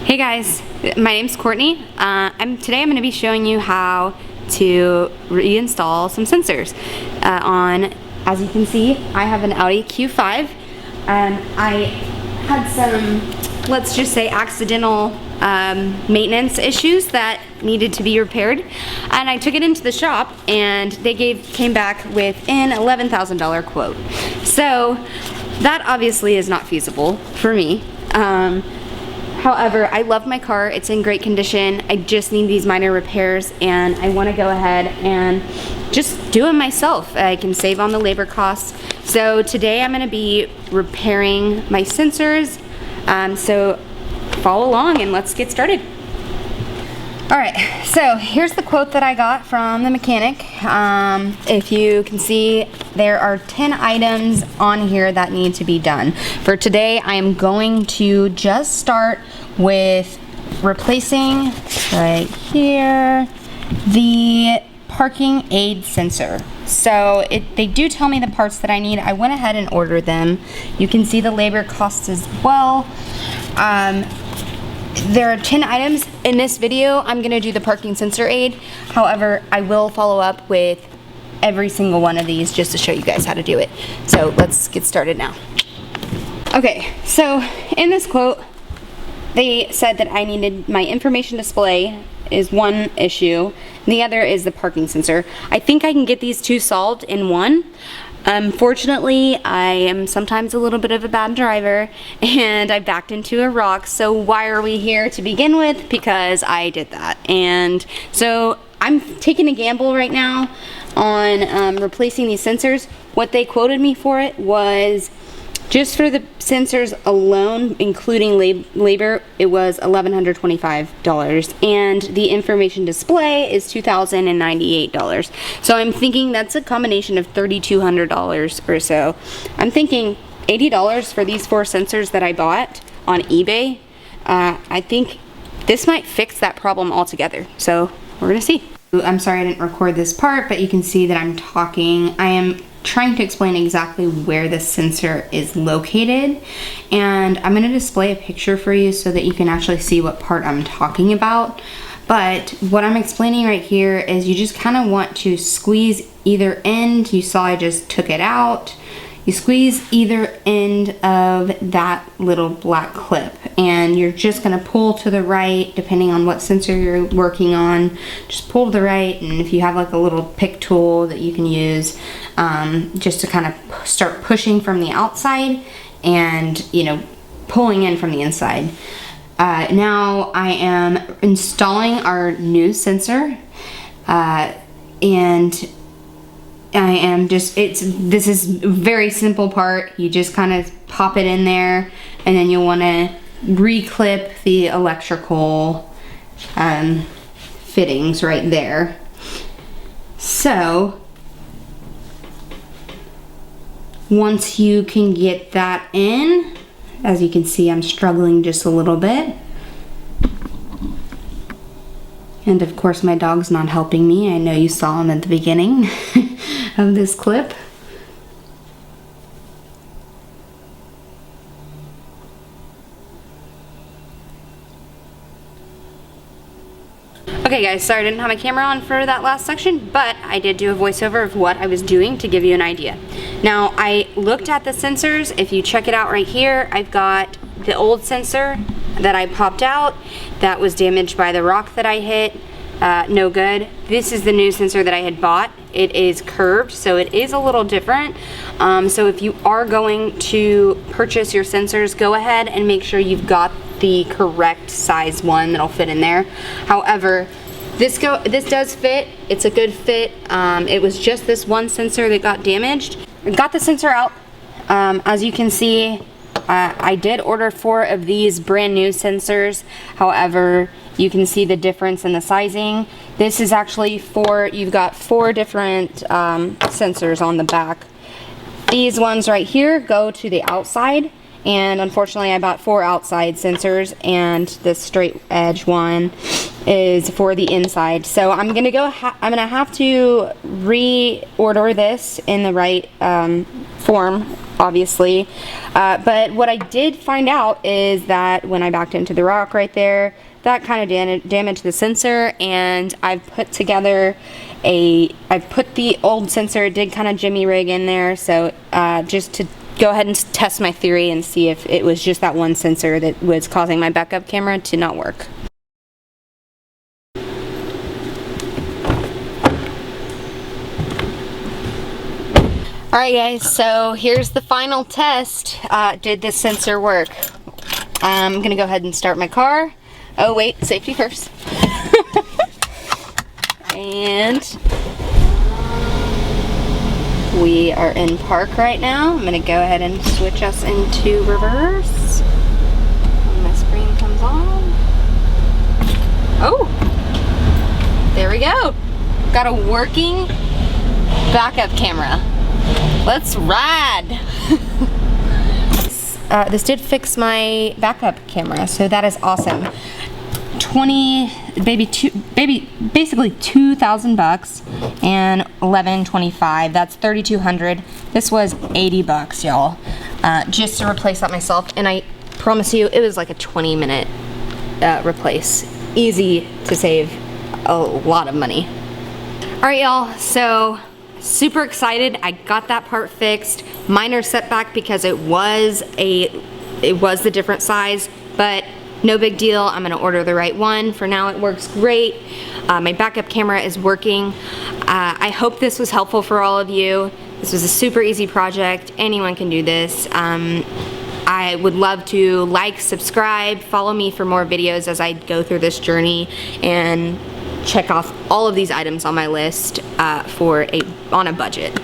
Hey guys, my name's Courtney. Today I'm going to be showing you how to reinstall some sensors as you can see, I have an Audi Q5. I had some, let's just say, accidental maintenance issues that needed to be repaired, and I took it into the shop and they came back with an $11,000 quote. So that obviously is not feasible for me. However, I love my car. It's in great condition. I just need these minor repairs and I want to go ahead and just do them myself. I can save on the labor costs. So today I'm going to be repairing my sensors. So follow along and let's get started. Alright, so here's the quote that I got from the mechanic. If you can see, there are 10 items on here that need to be done. For today, I am going to just start with replacing, right here, the parking aid sensor. So they do tell me the parts that I need. I went ahead and ordered them. You can see the labor costs as well. There are 10 items. In this video, I'm going to do the parking sensor aid. However, I will follow up with every single one of these just to show you guys how to do it. So let's get started now. Okay, so in this quote, they said that I needed my information display is one issue. The other is the parking sensor. I think I can get these two solved in one. Unfortunately, I am sometimes a little bit of a bad driver and I backed into a rock. So why are we here to begin with? Because I did that. And so I'm taking a gamble right now on replacing these sensors. What they quoted me for it was, just for the sensors alone, including labor, it was $1,125, and the information display is $2,098. So I'm thinking that's a combination of $3,200 or so. I'm thinking $80 for these 4 sensors that I bought on eBay. I think this might fix that problem altogether. So we're gonna see. I'm sorry I didn't record this part, but you can see that I'm talking. I am trying to explain exactly where the sensor is located, and I'm going to display a picture for you so that you can actually see what part I'm talking about. But what I'm explaining right here is you just kind of want to squeeze either end. You saw I just took it out. You squeeze either end of that little black clip, and you're just going to pull to the right depending on what sensor you're working on. Just pull to the right, and if you have like a little pick tool that you can use just to kind of start pushing from the outside and, you know, pulling in from the inside. Now I am installing our new sensor, and this is a very simple part. You just kind of pop it in there, and then you'll want to reclip the electrical fittings right there. So once you can get that in, as you can see, I'm struggling just a little bit. And of course my dog's not helping me. I know you saw him at the beginning of this clip. Okay guys, sorry I didn't have my camera on for that last section, but I did do a voiceover of what I was doing to give you an idea. Now, I looked at the sensors. If you check it out right here, I've got the old sensor that I popped out that was damaged by the rock that I hit. No good. This is the new sensor that I had bought. It is curved, so it is a little different. So if you are going to purchase your sensors, go ahead and make sure you've got the correct size one that'll fit in there. However, this does fit. It's a good fit. It was just this one sensor that got damaged. I got the sensor out. As you can see, I did order 4 of these brand new sensors. However, you can see the difference in the sizing. This is actually you've got 4 different sensors on the back. These ones right here go to the outside, and unfortunately I bought 4 outside sensors, and this straight edge one is for the inside. So I'm gonna have to reorder this in the right form, obviously. But what I did find out is that when I backed into the rock right there, that kind of damaged the sensor, and I've put together I've put the old sensor, it did kind of jimmy rig in there, so just to go ahead and test my theory and see if it was just that one sensor that was causing my backup camera to not work. Alright guys, so here's the final test. Did this sensor work? I'm gonna go ahead and start my car. Oh wait, safety first. And we are in park right now. I'm gonna go ahead and switch us into reverse. When my screen comes on. Oh! There we go. Got a working backup camera. Let's ride! This did fix my backup camera, so that is awesome. Basically 2,000 bucks and 1125. That's 3,200. This was 80 bucks, y'all, just to replace that myself. And I promise you, it was like a 20-minute replace. Easy to save a lot of money. All right, y'all. So super excited. I got that part fixed. Minor setback because it was the different size, but no big deal. I'm gonna order the right one. For now, it works great. My backup camera is working. I hope this was helpful for all of you. This was a super easy project. Anyone can do this. I would love to like, subscribe, follow me for more videos as I go through this journey and check off all of these items on my list on a budget.